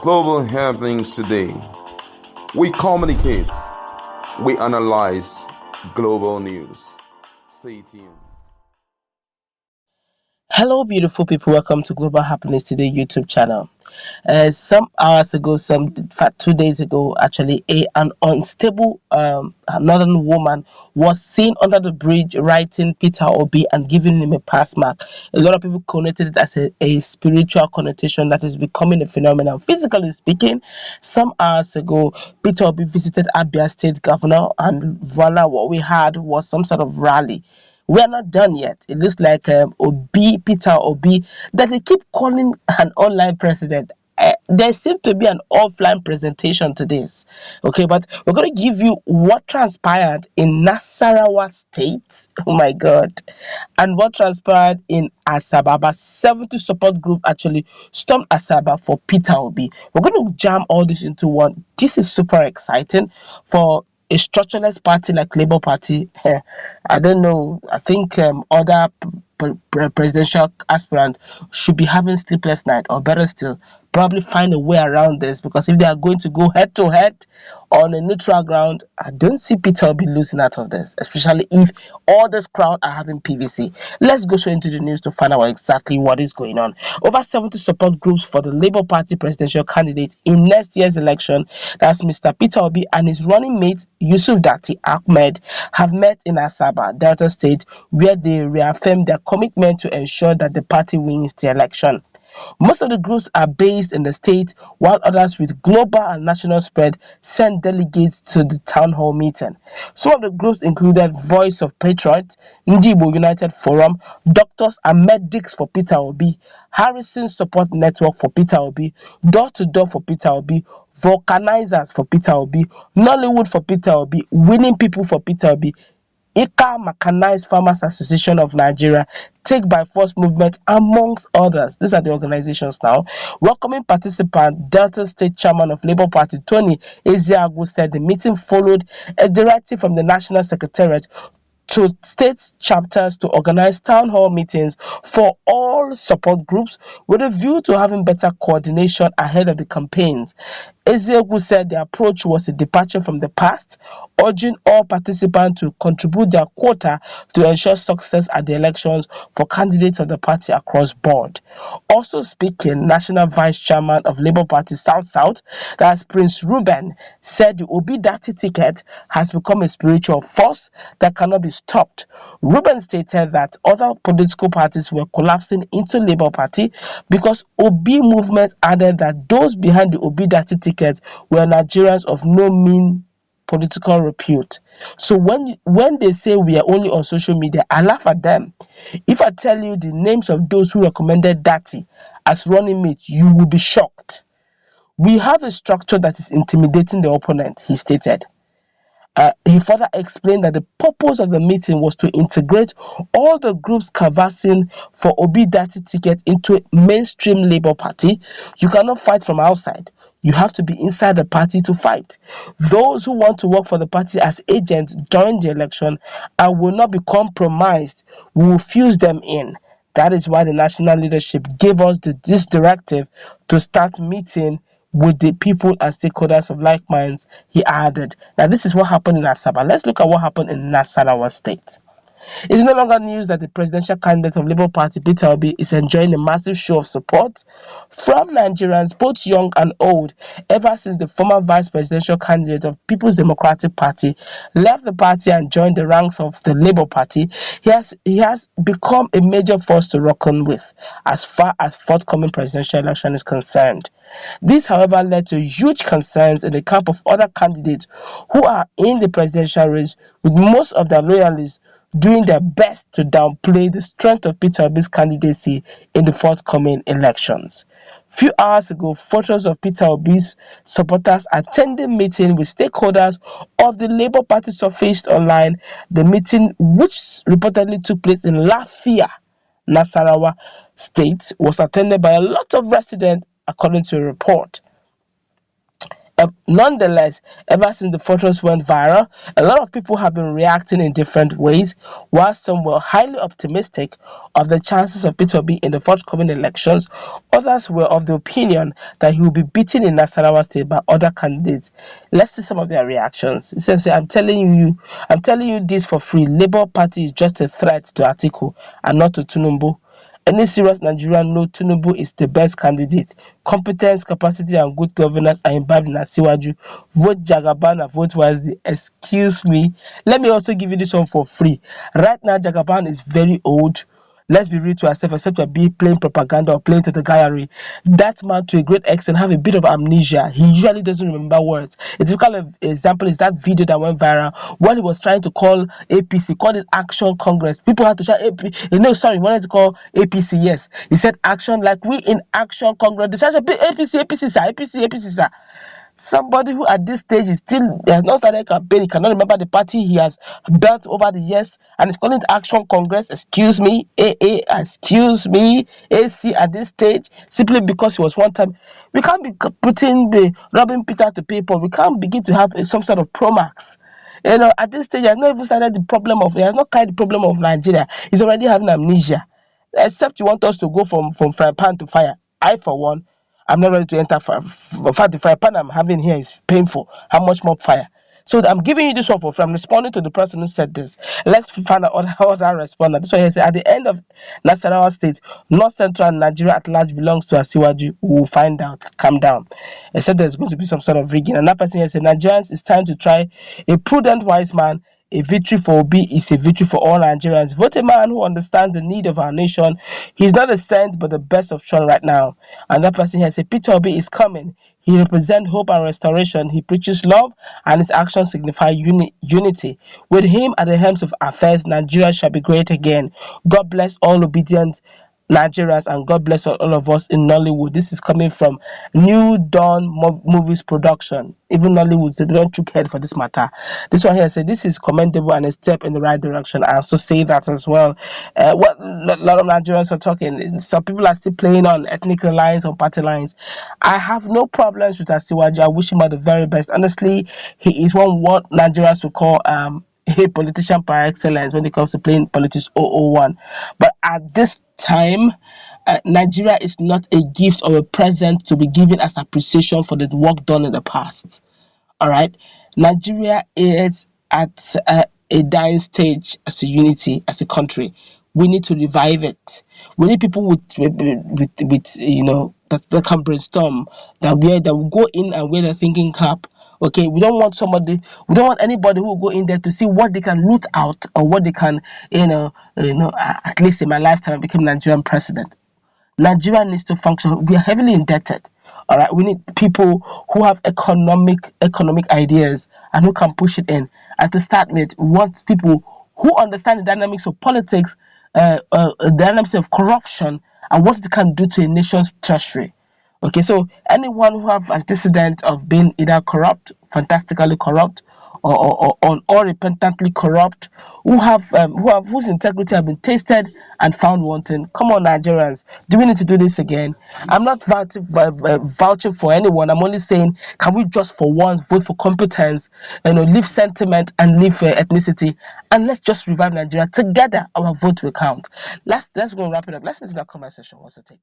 global happenings today. We communicate, we analyze global news. Stay tuned. Hello, beautiful people. Welcome to Global Happiness Today YouTube channel. Some hours ago, in fact, 2 days ago, actually, an unstable northern woman was seen under the bridge writing Peter Obi and giving him a pass mark. A lot of people connoted it as a spiritual connotation that is becoming a phenomenon. Physically speaking, some hours ago, Peter Obi visited Abia State Governor, and voila, what we had was some sort of rally. We are not done yet. It looks like Peter Obi, that they keep calling an online president. There seems to be an offline presentation to this. Okay, but we're going to give you what transpired in Nassarawa State. Oh my God. And what transpired in Asaba. About 70 support group actually stormed Asaba for Peter Obi. We're going to jam all this into one. This is super exciting for a structureless party like Labour Party. I don't know. I think other presidential aspirant should be having sleepless night, or better still, probably find a way around this, because if they are going to go head to head on a neutral ground, I don't see Peter Obi losing out of this, especially if all this crowd are having PVC. Let's go straight into the news to find out exactly what is going on. Over 70 support groups for the Labour Party presidential candidate in next year's election, that's Mr. Peter Obi, and his running mate Yusuf Dati Ahmed, have met in Asaba, Delta State, where they reaffirmed their commitment to ensure that the party wins the election. Most of the groups are based in the state, while others with global and national spread sent delegates to the town hall meeting. Some of the groups included Voice of Patriot, Ndibo United Forum, Doctors and Medics for Peter Obi, Harrison Support Network for Peter Obi, Door to Door for Peter Obi, Vulcanizers for Peter Obi, Nollywood for Peter Obi, Winning People for Peter Obi, Ika Mechanized Farmers Association of Nigeria, Take by Force Movement, amongst others. These are the organizations now. Welcoming participant, Delta State Chairman of Labour Party, Tony Ezeagu, said the meeting followed a directive from the National Secretariat to state chapters to organize town hall meetings for all support groups with a view to having better coordination ahead of the campaigns. Ezeagu said the approach was a departure from the past, urging all participants to contribute their quota to ensure success at the elections for candidates of the party across board. Also speaking, National Vice Chairman of Labour Party South South, that's Prince Ruben, said the Obi Dati ticket has become a spiritual force that cannot be stopped. Ruben stated that other political parties were collapsing into Labour Party because Obi movement added that those behind the Obi Dati ticket were Nigerians of no mean political repute. So when they say we are only on social media, I laugh at them. If I tell you the names of those who recommended Dati as running mate, you will be shocked. We have a structure that is intimidating the opponent, he stated. He further explained that the purpose of the meeting was to integrate all the groups canvassing for Obi Dati ticket into mainstream Labour Party. You cannot fight from outside. You have to be inside the party to fight. Those who want to work for the party as agents during the election and will not be compromised, we will fuse them in. That is why the national leadership gave us this directive to start meeting with the people and stakeholders of like minds, he added. Now, this is what happened in Asaba. Let's look at what happened in Nassarawa State. It's no longer news that the presidential candidate of Labour Party, Peter Obi, is enjoying a massive show of support from Nigerians, both young and old, ever since the former vice presidential candidate of People's Democratic Party left the party and joined the ranks of the Labour Party. He has become a major force to reckon with as far as forthcoming presidential election is concerned. This, however, led to huge concerns in the camp of other candidates who are in the presidential race, with most of their loyalists doing their best to downplay the strength of Peter Obi's candidacy in the forthcoming elections. Few hours ago, photos of Peter Obi's supporters attending meeting with stakeholders of the Labour Party surfaced online. The meeting, which reportedly took place in Lafia, Nassarawa State, was attended by a lot of residents, according to a report. Nonetheless, ever since the photos went viral, a lot of people have been reacting in different ways. While some were highly optimistic of the chances of Peter Obi in the forthcoming elections, others were of the opinion that he will be beaten in Nassarawa State by other candidates. Let's see some of their reactions. It says, I'm telling you this for free. Labour Party is just a threat to Atiku and not to Tinubu. Any serious Nigerian know Tinubu is the best candidate. Competence, capacity, and good governance are imbibed in Asiwaju. Vote Jagaban and vote wisely. Excuse me. Let me also give you this one for free. Right now, Jagaban is very old. Let's be real to ourselves, except we're be playing propaganda or playing to the gallery. That man, to a great extent, have a bit of amnesia. He usually doesn't remember words. A typical example is that video that went viral when he was trying to call APC, called it Action Congress. People had to shout he wanted to call APC, yes. He said action, like we in Action Congress. They shouted APC, APC, sir, APC, APC, sir. Somebody who at this stage is still has not started a campaign, he cannot remember the party he has built over the years, and he's calling it Action Congress. Excuse me, AA, excuse me, AC at this stage, simply because he was one time. We can't be putting the robbing Peter to pay Paul. We can't begin to have some sort of promax. At this stage, he has not even started the problem of, he has not carried the problem of Nigeria. He's already having amnesia. Except you want us to go from frying pan to fire. I, for one, I'm not ready to enter fire. In fact, the fire pan I'm having here is painful. How much more fire? So I'm giving you this one for free. I'm responding to the person who said this. Let's find out how that responded. This one here said, at the end of Nassarawa State, North Central Nigeria at large belongs to Asiwaju. We will find out. Calm down. I said there's going to be some sort of rigging. And that person here said, Nigerians, it's time to try a prudent, wise man. A victory for Obi is a victory for all Nigerians. Vote a man who understands the need of our nation. He's not a saint, but the best option right now. Another person here said, Peter Obi is coming. He represents hope and restoration. He preaches love, and his actions signify unity. With him at the helm of affairs, Nigeria shall be great again. God bless all obedient Nigerians, and God bless all of us in Nollywood. This is coming from New Dawn Movies Production. Even Nollywood, they don't chook head for this matter. This one here said, this is commendable and a step in the right direction. I also say that as well. What a lot of Nigerians are talking, some people are still playing on ethnic lines, on party lines. I have no problems with Asiwaju. I wish him all the very best. Honestly, he is what Nigerians would call a politician par excellence when it comes to playing politics 001. But at this time, Nigeria is not a gift or a present to be given as appreciation for the work done in the past. All right, Nigeria is at a dying stage as a unity, as a country. We need to revive it. We need people with that can brainstorm, that will go in and wear the thinking cap. Okay, we don't want anybody who will go in there to see what they can loot out or what they can, at least in my lifetime, I became Nigerian president. Nigeria needs to function. We are heavily indebted. All right, we need people who have economic ideas and who can push it in. And to start with, we want people who understand the dynamics of politics, dynamics of corruption, and what it can do to a nation's treasury. Okay, so anyone who have antecedent of being either corrupt, fantastically corrupt, or unrepentantly corrupt, whose integrity have been tasted and found wanting. Come on, Nigerians, do we need to do this again? I'm not vouching for anyone. I'm only saying, can we just for once vote for competence, leave sentiment and leave ethnicity, and let's just revive Nigeria together. Our vote will count. Let's go and wrap it up. Let's meet in that comment section. What's your take?